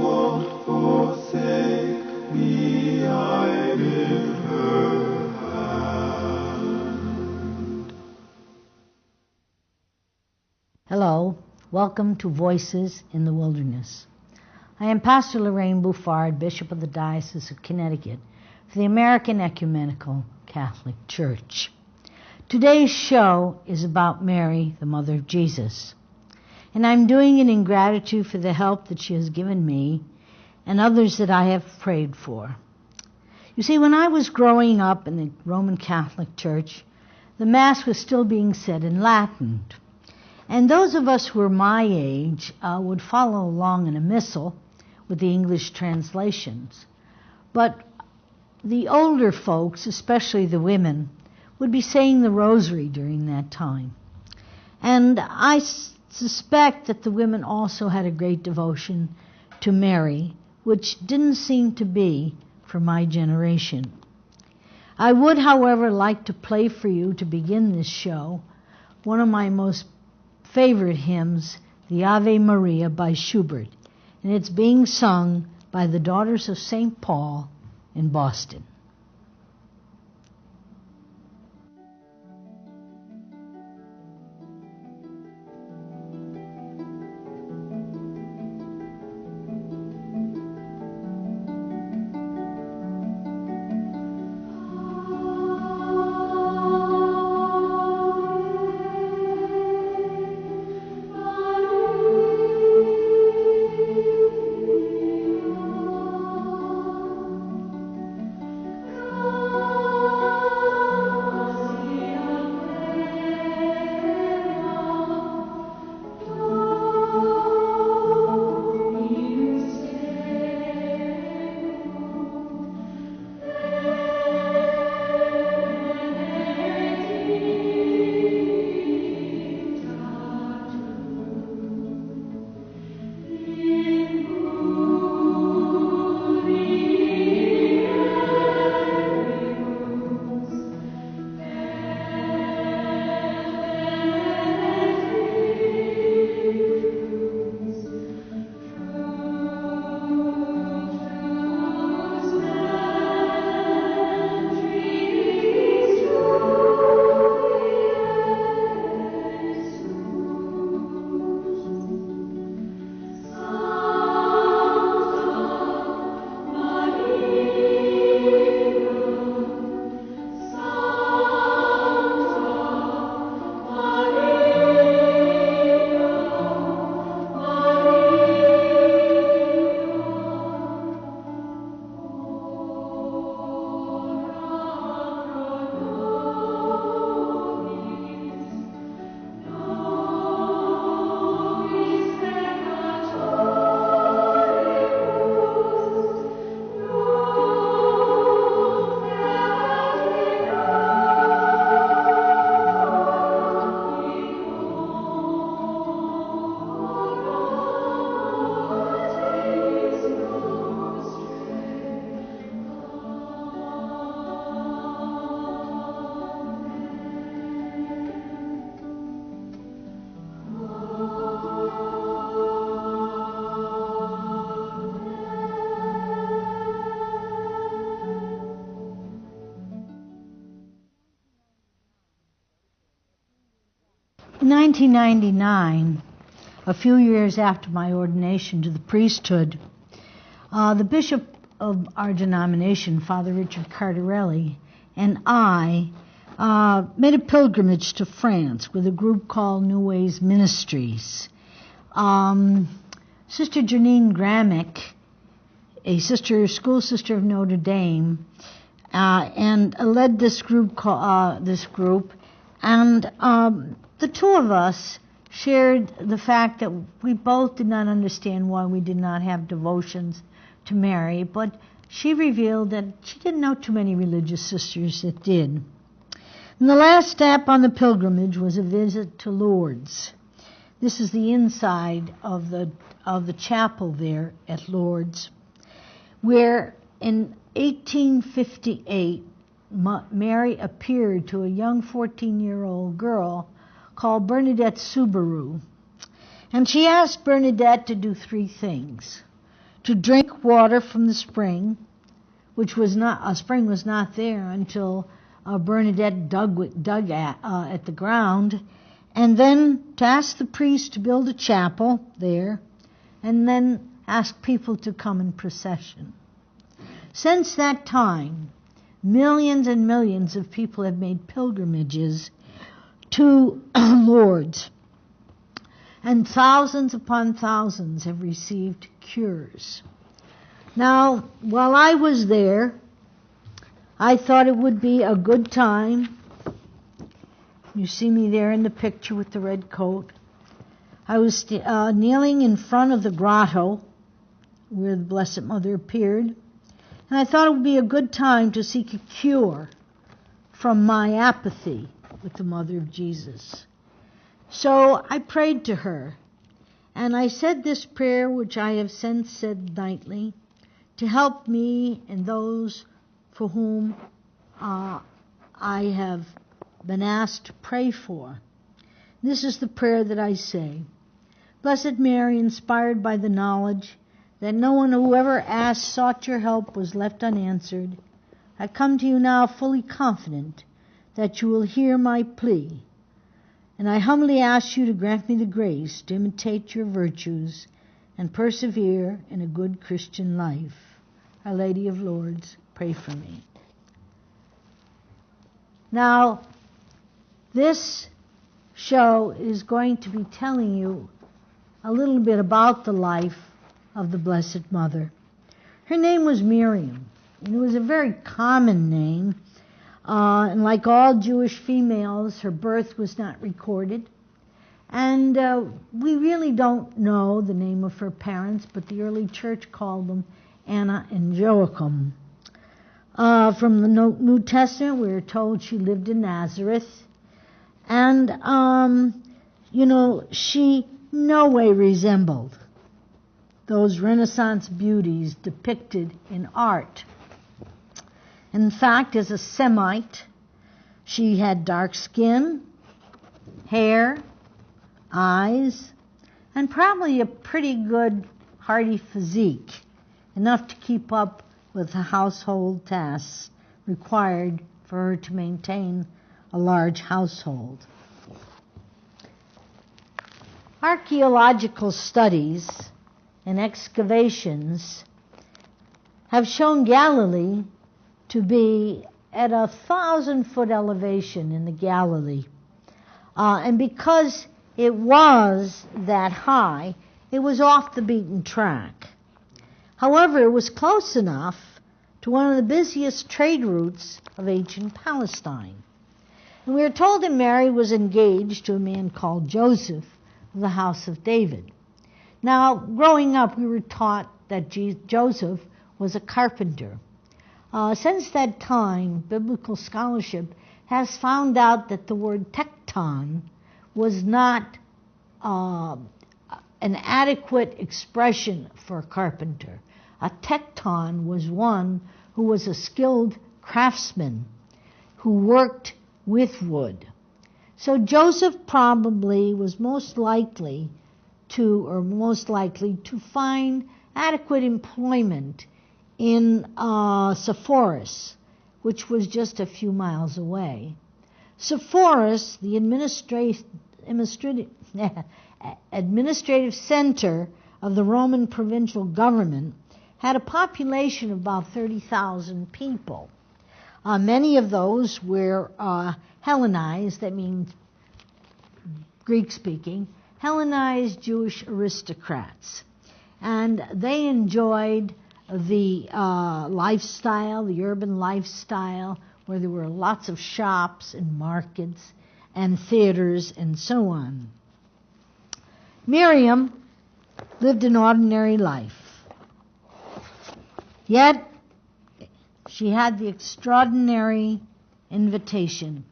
not forsake me, hide in her hand. Hello, welcome to Voices in the Wilderness. I am Pastor Lorraine Bouffard, Bishop of the Diocese of Connecticut for the American Ecumenical Catholic Church. Today's show is about Mary, the Mother of Jesus, and I'm doing it in gratitude for the help that she has given me and others that I have prayed for. You see, when I was growing up in the Roman Catholic Church, the Mass was still being said in Latin, and those of us who were my age would follow along in a missal with the English translations. But the older folks, especially the women, would be saying the rosary during that time. And I suspect that the women also had a great devotion to Mary, which didn't seem to be for my generation. I would, however, like to play for you to begin this show one of my most favorite hymns, the Ave Maria by Schubert, and it's being sung by the Daughters of St. Paul in Boston. In 1999, a few years after my ordination to the priesthood, the bishop of our denomination, Father Richard Cardarelli, and I made a pilgrimage to France with a group called New Ways Ministries. Sister Janine Gramick, a school sister of Notre Dame, and led this group, and the two of us shared the fact that we both did not understand why we did not have devotions to Mary, but she revealed that she didn't know too many religious sisters that did. And the last step on the pilgrimage was a visit to Lourdes. This is the inside of the chapel there at Lourdes, where in 1858 Mary appeared to a young 14-year-old girl called Bernadette Subaru. And she asked Bernadette to do three things: to drink water from the spring, which was not, a spring was not there until Bernadette dug at the ground, and then to ask the priest to build a chapel there, and then ask people to come in procession. Since that time, millions and millions of people have made pilgrimages to Lourdes, and thousands upon thousands have received cures. Now, while I was there, I thought it would be a good time. You see me there in the picture with the red coat. I was kneeling in front of the grotto where the Blessed Mother appeared, and I thought it would be a good time to seek a cure from my apathy with the Mother of Jesus. So I prayed to her, and I said this prayer, which I have since said nightly, to help me and those for whom I have been asked to pray for. This is the prayer that I say. Blessed Mary, inspired by the knowledge that no one who ever asked, sought your help, was left unanswered, I come to you now fully confident that you will hear my plea, and I humbly ask you to grant me the grace to imitate your virtues and persevere in a good Christian life. Our Lady of Lourdes, pray for me. Now, this show is going to be telling you a little bit about the life of the Blessed Mother. Her name was Miriam, and it was a very common name. And like all Jewish females, her birth was not recorded. And we really don't know the name of her parents, but the early church called them Anna and Joachim. From the New Testament, we are told she lived in Nazareth. And, she no way resembled those Renaissance beauties depicted in art. In fact, as a Semite, she had dark skin, hair, eyes, and probably a pretty good, hearty physique, enough to keep up with the household tasks required for her to maintain a large household. Archaeological studies and excavations have shown Galilee to be at 1,000-foot elevation in the Galilee. And because it was that high, it was off the beaten track. However, it was close enough to one of the busiest trade routes of ancient Palestine. And we are told that Mary was engaged to a man called Joseph of the house of David. Now, growing up, we were taught that Joseph was a carpenter. Since that time, biblical scholarship has found out that the word tekton was not an adequate expression for a carpenter. A tekton was one who was a skilled craftsman who worked with wood. So Joseph probably was most likely to find adequate employment in Sepphoris, which was just a few miles away. Sepphoris, the administrative center of the Roman provincial government, had a population of about 30,000 people. Many of those were Hellenized, that means Greek-speaking, Hellenized Jewish aristocrats. And they enjoyed the lifestyle, the urban lifestyle, where there were lots of shops and markets and theaters and so on. Miriam lived an ordinary life. Yet, she had the extraordinary invitation